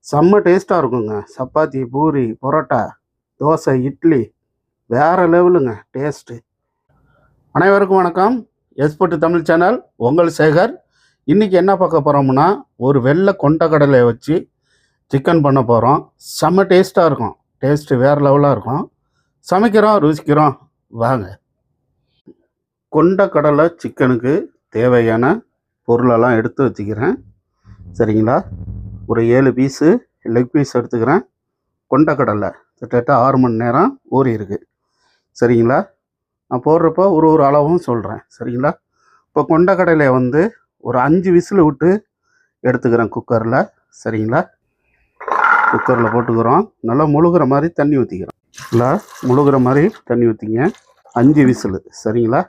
செம்ம டேஸ்ட்டாக இருக்குங்க. சப்பாத்தி, பூரி, பரோட்டா, தோசை, இட்லி வேறு லெவலுங்க டேஸ்ட்டு. அனைவருக்கும் வணக்கம். எஸ்போர்ட் தமிழ் சேனல், உங்கள் சேகர். இன்றைக்கி என்ன பார்க்க போகிறோம்னா, ஒரு வெள்ளை கொண்டக்கடலையை வச்சு சிக்கன் பண்ண போகிறோம். செம்ம டேஸ்ட்டாக இருக்கும். டேஸ்ட்டு வேறு லெவலாக இருக்கும். சமைக்கிறோம், ருசிக்கிறோம், வாங்க. கொண்டக்கடலை சிக்கனுக்கு தேவையான பொருளெல்லாம் எடுத்து வச்சுக்கிறேன். சரிங்களா? ஒரு 7 பீஸு லெக் பீஸ் எடுத்துக்கிறேன். கொண்டக்கடலை கிட்டத்தட்ட 6 மணி நேரம் ஊறி இருக்குது. சரிங்களா? நான் போடுறப்போ ஒரு அளவும் சொல்கிறேன். சரிங்களா? இப்போ கொண்டக்கடலையை ஒரு 5 விசில் விட்டு எடுத்துக்கிறேன் குக்கரில். சரிங்களா? குக்கரில் போட்டுக்கிறோம். நல்லா முழுகிற மாதிரி தண்ணி ஊற்றிக்கிறோம். இல்லை, முழுகிற மாதிரி தண்ணி ஊற்றிங்க. 5 விசில். சரிங்களா?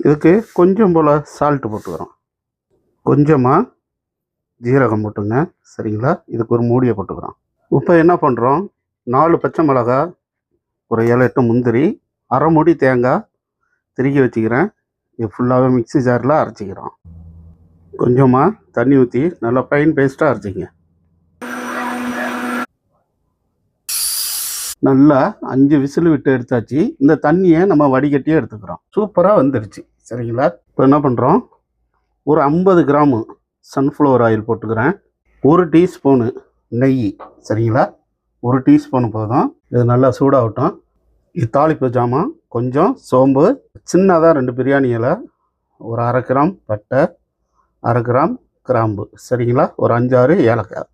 இதுக்கு கொஞ்சம் போல் சால்ட்டு போட்டுக்கிறோம். கொஞ்சமாக ஜீரகம் போட்டுங்க. சரிங்களா? இதுக்கு ஒரு மூடியை போட்டுக்கிறோம். இப்போ என்ன பண்ணுறோம், 4 பச்சை மிளகா, ஒரு 7-8 முந்திரி, அரை மூடி தேங்காய் திருக்கி வச்சுக்கிறேன். இது ஃபுல்லாகவே மிக்ஸி ஜாரில் அரைச்சிக்கிறோம். கொஞ்சமாக தண்ணி ஊற்றி நல்லா ஃபைன் பேஸ்ட்டாக அரைச்சிங்க. நல்லா 5 விசில் விட்டு எடுத்தாச்சு. இந்த தண்ணியை நம்ம வடிகட்டியே எடுத்துக்கிறோம். சூப்பராக வந்துருச்சு. சரிங்களா? இப்போ என்ன பண்ணுறோம், ஒரு 50 கிராமு சன்ஃப்ளவர் ஆயில் போட்டுக்கிறேன். 1 டீஸ்பூனு நெய். சரிங்களா? 1 டீஸ்பூன் போதும். இது நல்லா சூடாகட்டும். இது தாளிப்பு ஜாமான், கொஞ்சம் சோம்பு, சின்னதாக 2 பிரியாணி இலை, ஒரு 1/2 கிராம் பட்டை, 1/2 கிராம் கிராம்பு. சரிங்களா? ஒரு 5-6 ஏலக்காய்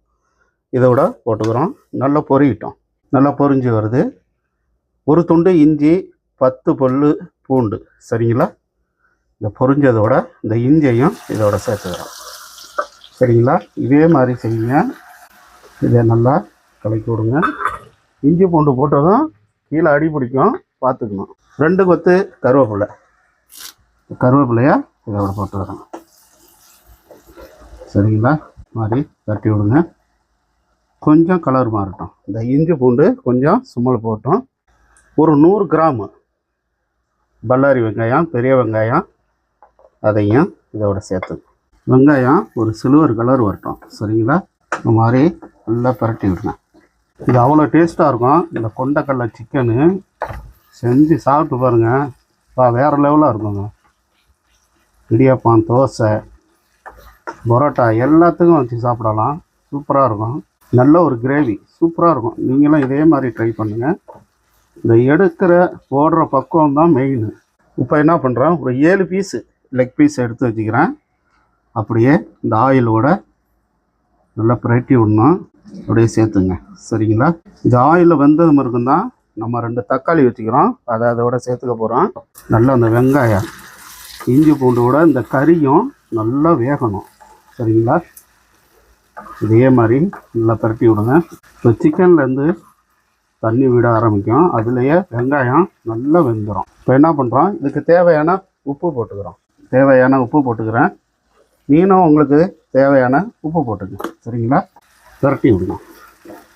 இதோட போட்டுக்கிறோம். நல்லா பொரியிட்டோம். நல்லா பொரிஞ்சு வருது. ஒரு துண்டு இஞ்சி, 10 பல்லு பூண்டு. சரிங்களா? இந்த பொரிஞ்சதோட இந்த இஞ்சியையும் இதோட சேர்த்துக்கிறோம். சரிங்களா? இதே மாதிரி செய்யுங்க. இதை நல்லா கலக்கி விடுங்க. இஞ்சி பூண்டு போட்டதும் கீழே அடி பிடிக்கும், பார்த்துக்கணும். 2 கொத்து கருவேப்பிலையா இதோட போட்டுக்கிறோம். சரிங்களா? மாதிரி தட்டி விடுங்க. கொஞ்சம் கலர் மாறட்டும். இந்த இஞ்சி பூண்டு கொஞ்சம் சும்மல் போட்டோம். ஒரு 100 கிராம் பல்லாரி வெங்காயம், பெரிய வெங்காயம், அதையும் இதோட சேர்த்து. வெங்காயம் ஒரு சில்வர் கலர் வரட்டும். சரிங்களா? இந்த மாதிரி நல்லா பரட்டி விடுங்க. இது அவ்வளோ டேஸ்ட்டாக இருக்கும். இந்த கொண்டக்கடலை சிக்கனு செஞ்சு சாப்பிட்டு பாருங்கள், வேறு லெவலாக இருக்குங்க. இடியாப்பம், தோசை, பரோட்டா எல்லாத்துக்கும் வச்சு சாப்பிடலாம். சூப்பராக இருக்கும். நல்ல ஒரு கிரேவி சூப்பராக இருக்கும். நீங்களும் இதே மாதிரி ட்ரை பண்ணுங்கள். இந்த போடுற பக்குவம் தான் மெயின். இப்போ என்ன பண்ணுறேன், ஒரு 7 பீஸு லெக் பீஸ் எடுத்து வச்சுக்கிறேன். அப்படியே இந்த ஆயிலோட நல்லா பிரட்டி விடணும். அப்படியே சேர்த்துங்க. சரிங்களா? இது ஆயிலில் வெந்தது மருக்கும் தான் நம்ம 2 தக்காளி வச்சுக்கிறோம். அதை அதோட சேர்த்துக்க போகிறோம். நல்லா அந்த வெங்காயம், இஞ்சி பூண்டோட இந்த கறியும் நல்லா வேகணும். சரிங்களா? இதே மாதிரி நல்லா பிரட்டி விடுங்க. இப்போ சிக்கன்லேருந்து தண்ணி விட ஆரம்பிக்கும். அதுலேயே வெங்காயம் நல்லா வெந்துடும். இப்போ என்ன பண்ணுறோம், இதுக்கு தேவையான உப்பு போட்டுக்கிறோம். தேவையான உப்பு போட்டுக்கிறேன். நீனும் உங்களுக்கு தேவையான உப்பு போட்டுங்க. சரிங்களா? விரட்டி விடணும்.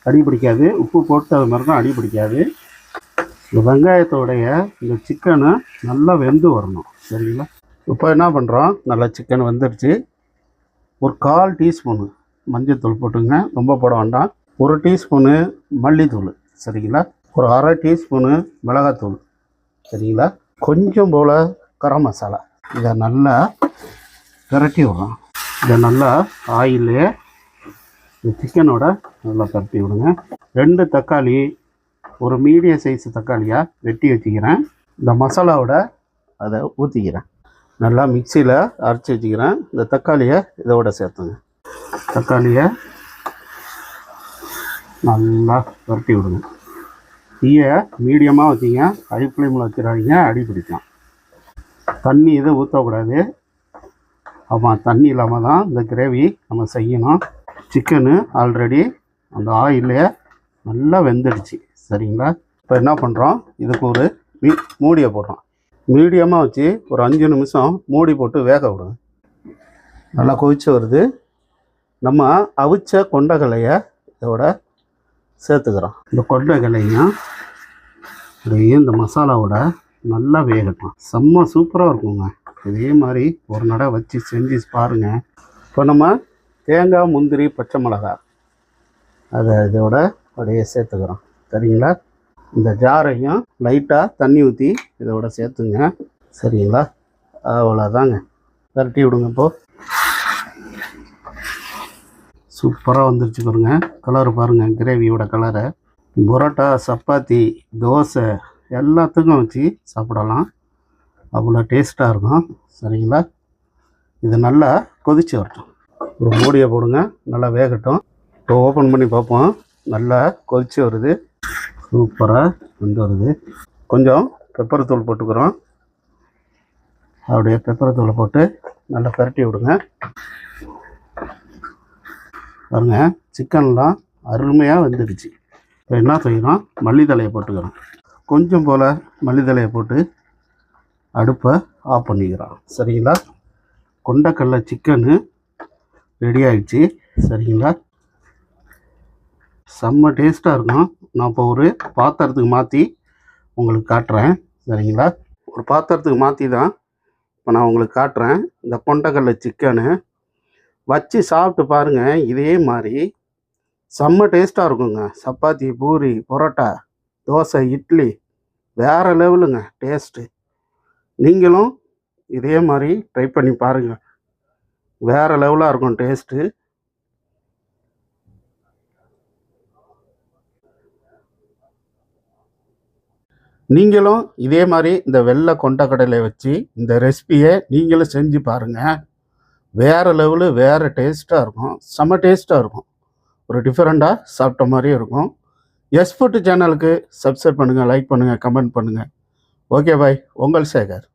அடி பிடிக்காது. உப்பு போட்டது மாதிரி தான் அடி பிடிக்காது. இந்த வெங்காயத்தோடைய இந்த சிக்கனை நல்லா வெந்து வரணும். சரிங்களா? இப்போ என்ன பண்ணுறோம், நல்லா சிக்கன் வந்துடுச்சு. ஒரு 1/4 டீஸ்பூனு மஞ்சள் போட்டுங்க. ரொம்ப போட வேண்டாம். 1 டீஸ்பூனு மல்லித்தூள். சரிங்களா? ஒரு 1/2 டீஸ்பூனு மிளகாத்தூள். சரிங்களா? கொஞ்சம் போல் கரம் மசாலா. இதை நல்லா பிரட்டி விடணும். இதை நல்லா ஆயிலே இந்த சிக்கனோட நல்லா பிரட்டி விடுங்க. 2 தக்காளி, ஒரு மீடியம் சைஸ் தக்காளியாக வெட்டி வச்சுக்கிறேன். இந்த மசாலாவோட அதை ஊற்றிக்கிறேன். நல்லா மிக்சியில் அரைச்சி வச்சுக்கிறேன். இந்த தக்காளியை இதோட சேர்த்துங்க. தக்காளியை நல்லா பிரட்டி விடுங்க. தீயை மீடியமாக வச்சிங்க, ஹை ஃப்ளேமில் வச்சிடாதீங்க, அடி பிடிக்கும். தண்ணி இதை ஊற்றக்கூடாது. ஆமாம், தண்ணி இல்லாமல் தான் இந்த கிரேவி நம்ம செய்யணும். சிக்கனு ஆல்ரெடி அந்த ஆயிலே நல்லா வெந்துடுச்சு. சரிங்களா? இப்போ என்ன பண்ணுறோம், இதுக்கு ஒரு மூடியை போடுறோம். மீடியமாக வச்சு ஒரு 5 நிமிஷம் மூடி போட்டு வேக விடுங்க. நல்லா கொதிச்சு வருது. நம்ம அவிச்ச கொண்டக்கடலையை இதோட சேர்த்துக்கிறோம். இந்த கொண்டக்கடலையும் அப்படியே இந்த மசாலாவோட நல்லா வேகட்டும். செம்ம சூப்பராக இருக்குங்க. இதே மாதிரி ஒரு நடை வச்சு செஞ்சு பாருங்கள். இப்போ நம்ம தேங்காய், முந்திரி, பச்சை மிளகாய் அதை இதோட அப்படியே சேர்த்துக்கிறோம். சரிங்களா? இந்த ஜாரையும் லைட்டாக தண்ணி ஊற்றி இதோட சேர்த்துங்க. சரிங்களா? அவ்வளோதாங்க. பரட்டி விடுங்க. இப்போது சூப்பராக வந்துருச்சு பாருங்க. கலர் பாருங்கள், கிரேவியோட கலரை. பரோட்டா, சப்பாத்தி, தோசை எல்லாத்துக்கும் வச்சு சாப்பிடலாம். அவ்வளோ டேஸ்ட்டாக இருக்கும். சரிங்களா? இது நல்லா கொதிச்சு வரட்டும். ஒரு மூடியை போடுங்க, நல்லா வேகட்டும். இப்போ ஓப்பன் பண்ணி பார்ப்போம். நல்லா கொதிச்சு வருது, சூப்பராக வந்து வருது. கொஞ்சம் பெப்பர் தூள் போட்டுக்கிறோம். அப்படியே பெப்பர் தூளை போட்டு நல்லா பரட்டி விடுங்க. பாருங்க, சிக்கன்லாம் அருமையாக வந்துடுச்சு. இப்போ என்ன செய்யணும், மல்லித்தலையை போட்டுக்கிறோம். கொஞ்சம் போல் மல்லித்தலையை போட்டு அடுப்பை ஆஃப் பண்ணிக்கிறோம். சரிங்களா? கொண்டக்கடலை சிக்கனு ரெடி ஆகிடுச்சு. சரிங்களா? செம்ம டேஸ்ட்டாக இருக்கும். நான் இப்போ ஒரு பாத்திரத்துக்கு மாற்றி உங்களுக்கு காட்டுறேன். சரிங்களா? ஒரு பாத்திரத்துக்கு மாற்றி தான் இப்போ நான் உங்களுக்கு காட்டுறேன். இந்த கொண்டக்கடலை சிக்கனு வச்சு சாப்பிட்டு பாருங்கள். இதே மாதிரி செம்ம டேஸ்ட்டாக இருக்குங்க. சப்பாத்தி, பூரி, பரோட்டா, தோசை, இட்லி வேறு லெவலுங்க டேஸ்ட்டு. நீங்களும் இதே மாதிரி ட்ரை பண்ணி பாருங்கள். வேறு லெவலாக இருக்கும் டேஸ்ட்டு. நீங்களும் இதே மாதிரி இந்த வெள்ளை கொண்டக்கடலை வச்சு இந்த ரெசிபியை நீங்களும் செஞ்சு பாருங்கள். வேறு லெவலு, வேறு டேஸ்ட்டாக இருக்கும். செம்ம டேஸ்ட்டாக இருக்கும். ஒரு டிஃப்ரெண்ட்டாக சாப்பிட்ட மாதிரியும் இருக்கும். எஸ் ஃபுட் சேனலுக்கு சப்ஸ்கிரைப் பண்ணுங்கள், லைக் பண்ணுங்கள், கமெண்ட் பண்ணுங்கள். Okay bye. உங்கள் சேகர்.